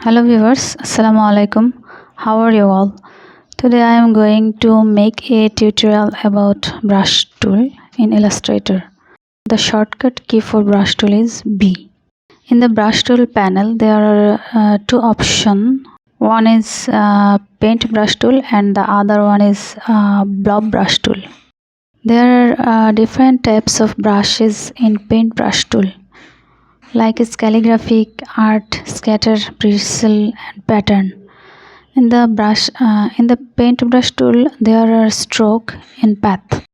Hello viewers, Assalamu alaikum. How are you all? Today I am going to make a tutorial about brush tool in Illustrator. The shortcut key for brush tool is B. In the brush tool panel there are two options. One is paint brush tool and the other one is blob brush tool. There are different types of brushes in paint brush tool, like its calligraphic, art, scatter, bristle and pattern. In the paintbrush tool, there are stroke in path.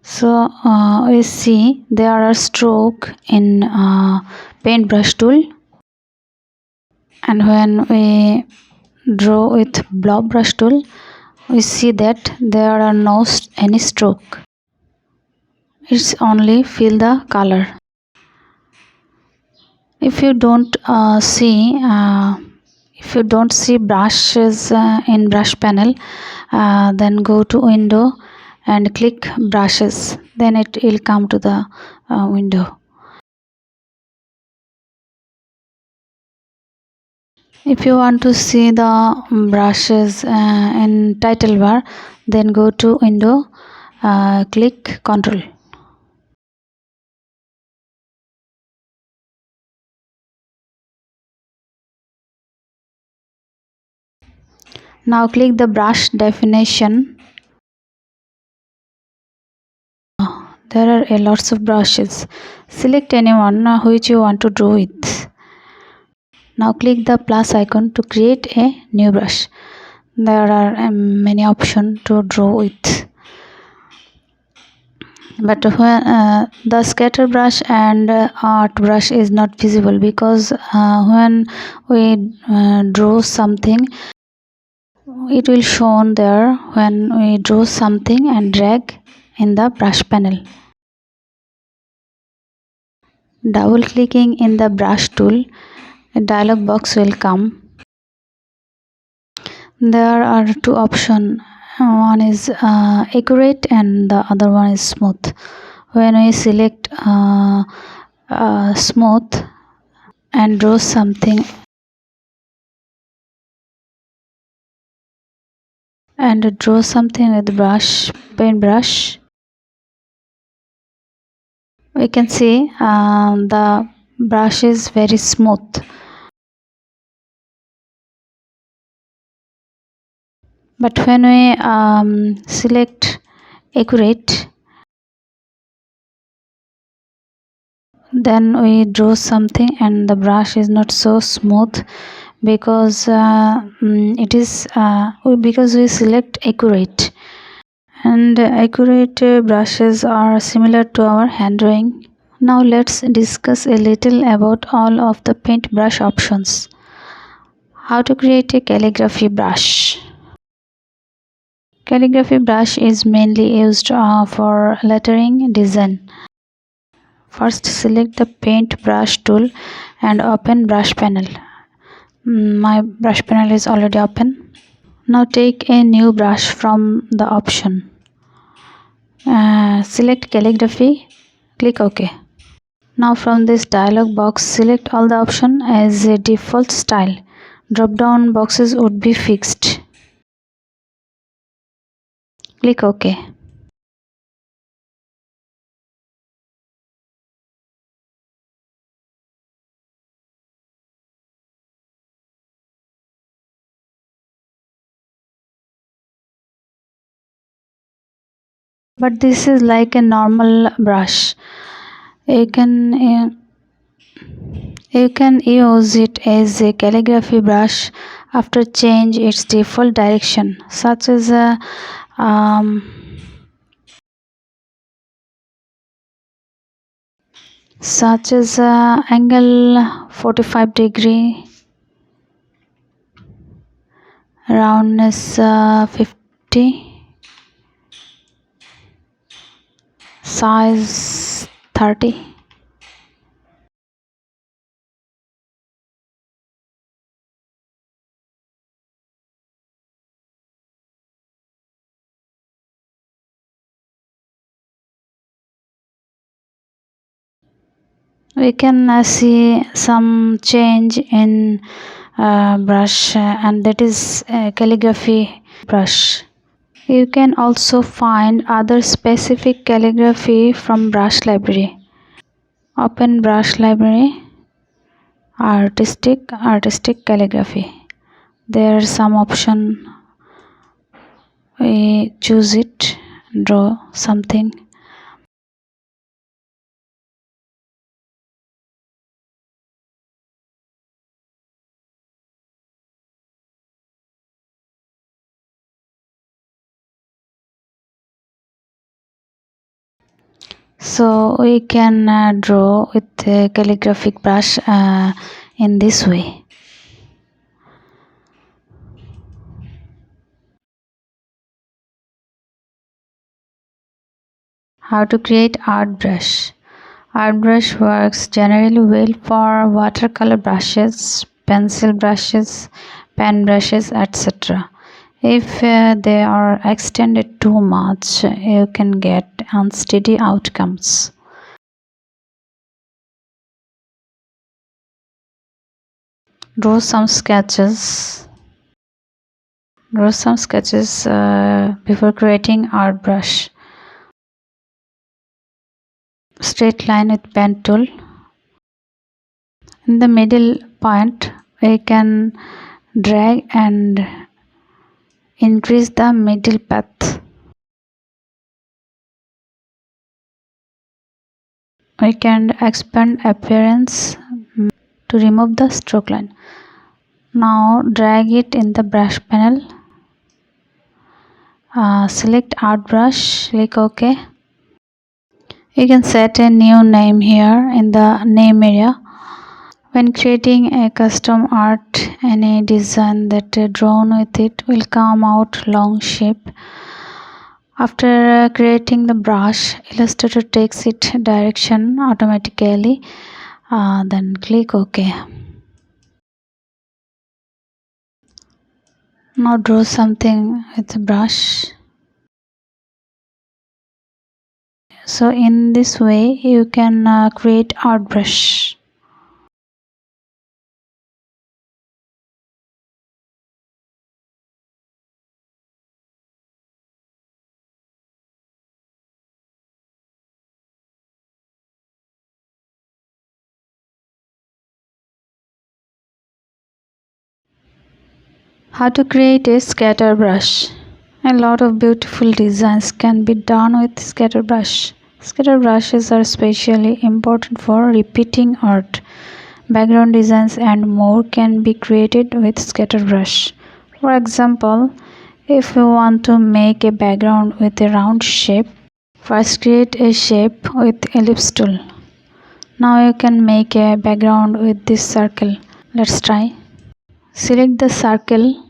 So we see there are stroke in paintbrush tool, and when we draw with blob brush tool, we see that there are no any stroke. It's only fill the color. If you don't see brushes in brush panel, then go to window and click brushes, then it will come to the window. If you want to see the brushes in title bar, then go to window, click control. Now click the brush definition. There are lots of brushes. Select anyone which you want to draw with. Now click the plus icon to create a new brush. There are many options to draw with, but when the scatter brush and art brush is not visible, because when we draw something, it will show there when we draw something and drag in the brush panel. Double clicking in the brush tool, a dialog box will come. There are two options. One is accurate and the other one is smooth. When we select smooth and draw something with paintbrush, we can see the brush is very smooth. But when we select accurate, then we draw something and the brush is not so smooth, because because we select accurate, and accurate brushes are similar to our hand drawing. Now let's discuss a little about all of the paintbrush options. How to create a calligraphy brush. Calligraphy brush is mainly used for lettering design. First, select the paintbrush tool and open brush panel. My brush panel is already open. Now take a new brush from the option. Select calligraphy, click OK. Now from this dialog box, select all the options as a default style. Drop down boxes would be fixed. Click OK. But this is like a normal brush. You can use it as a calligraphy brush after change its default direction, such as um, angle 45-degree, roundness 50, size 30. We can see some change in brush, and that is calligraphy brush. You can also find other specific calligraphy from brush library. Open brush library, artistic calligraphy. There are some option. We choose it, draw something. So we can draw with a calligraphic brush in this way. How to create art brush. Art brush works generally well for watercolor brushes, pencil brushes, pen brushes, etc. If they are extended too much, you can get unsteady outcomes. Draw some sketches. Draw some sketches before creating art brush. Straight line with pen tool. In the middle point, we can drag and increase the middle path. We can expand appearance to remove the stroke line. Now drag it in the brush panel. Select art brush, click OK. You can set a new name here in the name area. When creating a custom art, any design that drawn with it will come out long shape. After creating the brush, Illustrator takes it direction automatically. Then click OK. Now draw something with the brush. So in this way you can create art brush. How to create a scatter brush. A lot of beautiful designs can be done with scatter brush. Scatter brushes are especially important for repeating art. Background designs and more can be created with scatter brush. For example, if you want to make a background with a round shape, first create a shape with ellipse tool. Now you can make a background with this circle. Let's try. Select the circle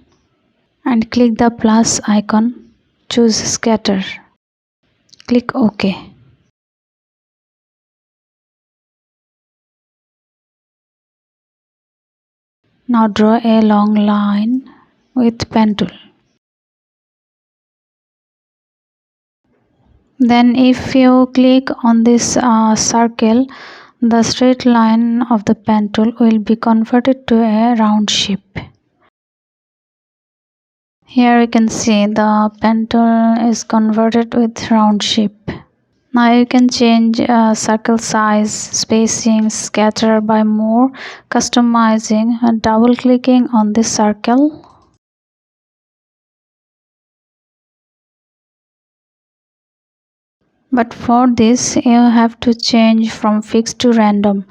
and click the plus icon. Choose scatter. Click OK. Now draw a long line with pen tool. Then if you click on this circle, the straight line of the pen tool will be converted to a round shape. Here you can see the pen tool is converted with round shape. Now you can change circle size, spacing, scatter by more customizing and double clicking on this circle. But for this you have to change from fixed to random,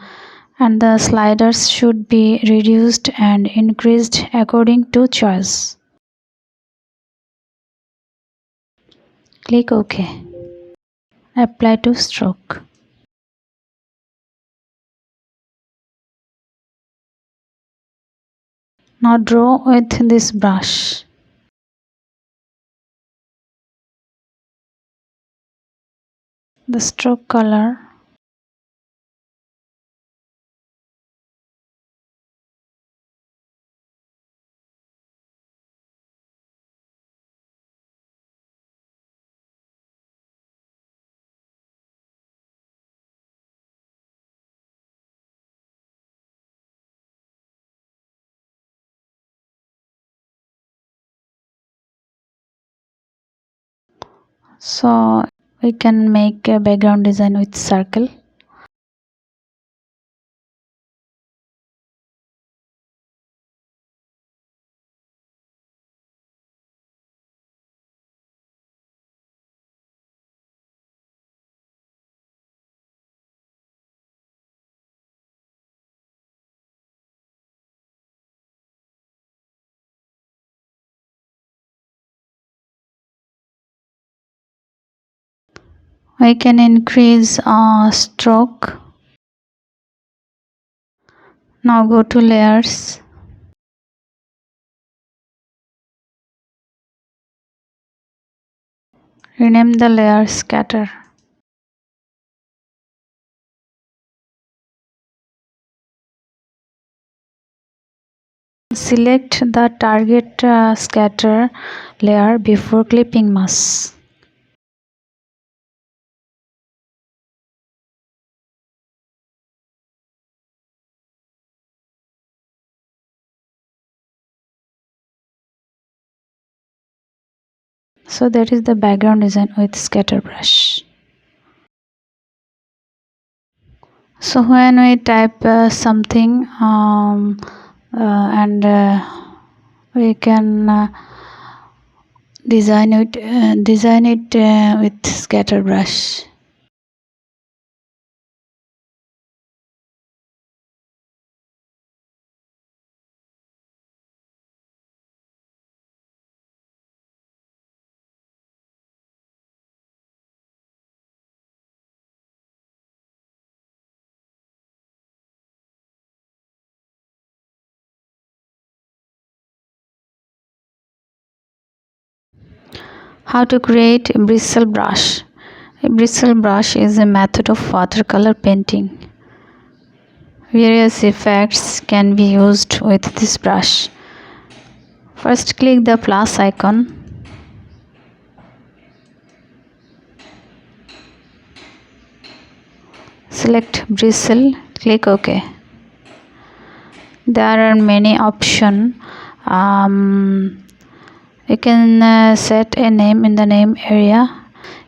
and the sliders should be reduced and increased according to choice. Click OK. Apply to stroke. Now draw with this brush. The stroke color. So we can make a background design with circle. We can increase stroke. Now go to layers. Rename the layer scatter. Select the target scatter layer before clipping mask. So that is the background design with scatter brush. So when we type something and we can design it with scatter brush. How to create a bristle brush. A bristle brush is a method of watercolor painting. Various effects can be used with this brush. First, click the plus icon. Select bristle, click OK. There are many options. You can set a name in the name area.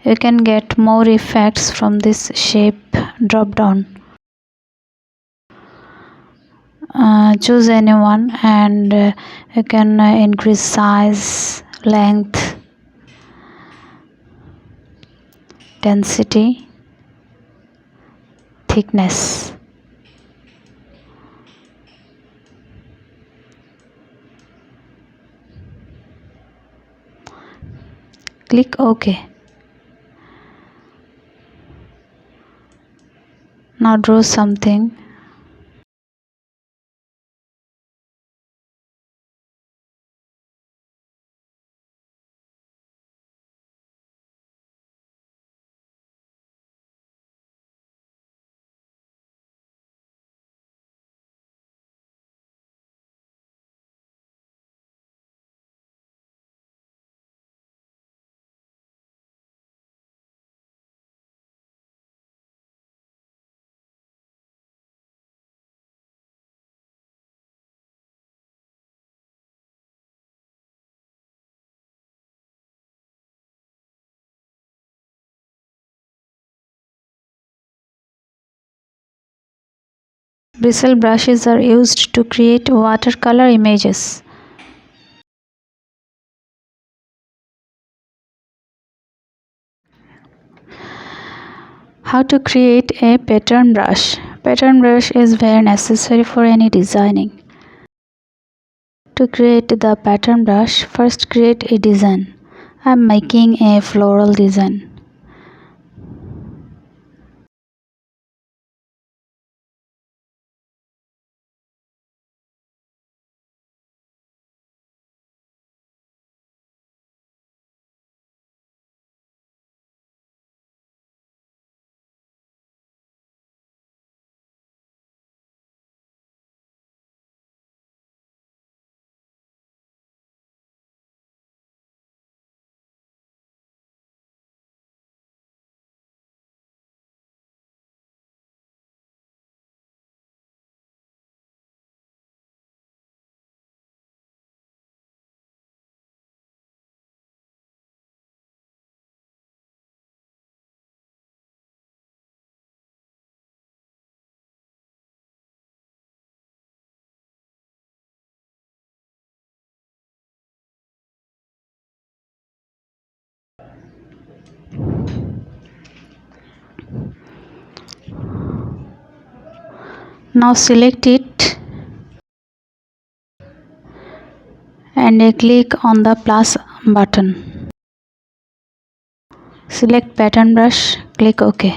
You can get more effects from this shape drop down. Choose anyone and you can increase size, length, density, thickness. Click OK. Now draw something. Bristle brushes are used to create watercolor images. How to create a pattern brush. Pattern brush is very necessary for any designing. To create the pattern brush, first create a design. I am making a floral design. Now select it and click on the plus button. Select pattern brush, click OK.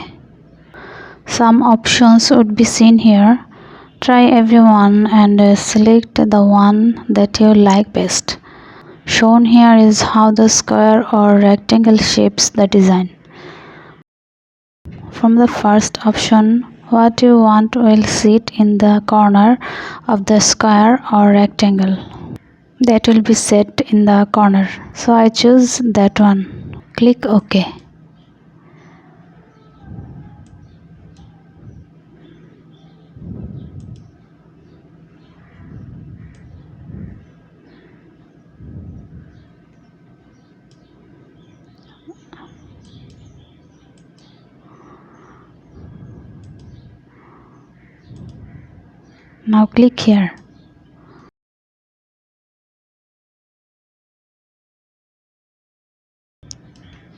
Some options would be seen here. Try everyone and select the one that you like best. Shown here is how the square or rectangle shapes the design. From the first option, what you want will sit in the corner of the square or rectangle. That will be set in the corner. So I choose that one. Click OK. Now click here.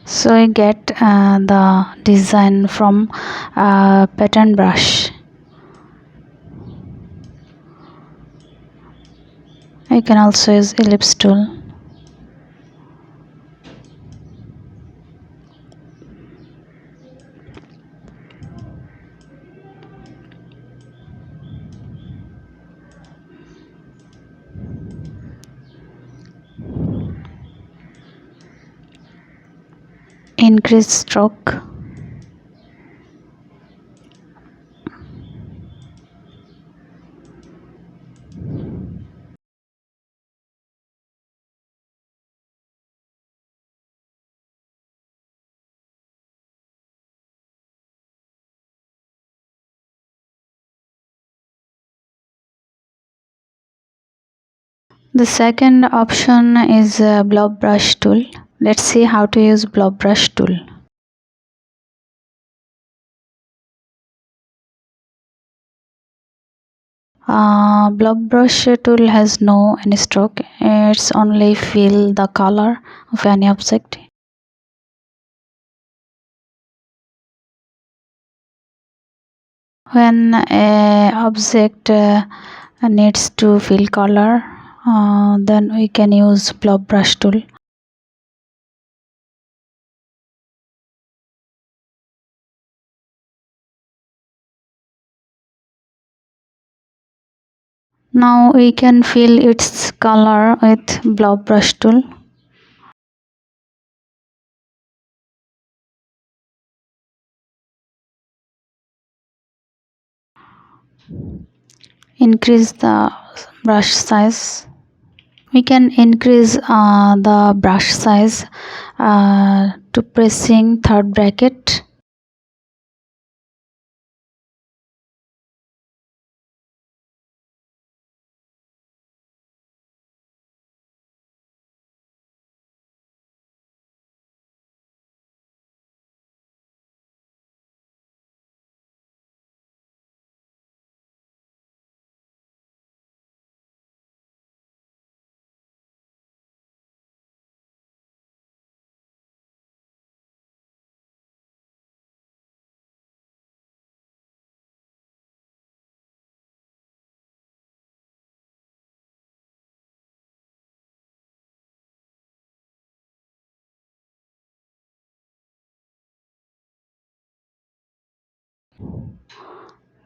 So you get the design from pattern brush. You can also use ellipse tool. Increase stroke. The second option is blob brush tool. Let's see how to use blob brush tool. Blob brush tool has no any stroke. It's only fill the color of any object. When a object needs to fill color, then we can use blob brush tool. Now we can fill its color with blob brush tool. Increase the brush size. We can increase the brush size to pressing third bracket.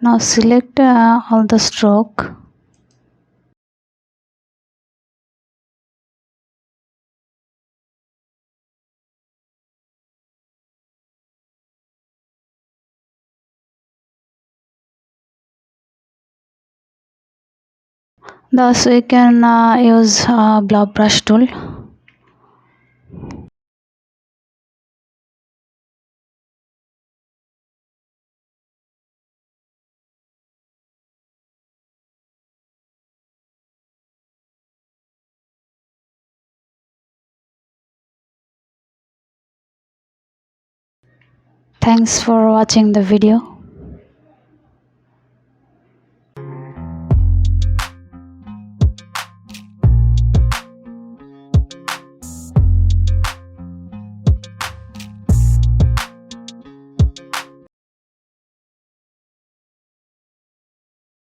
Now select all the stroke. Thus we can use blob brush tool. Thanks for watching the video.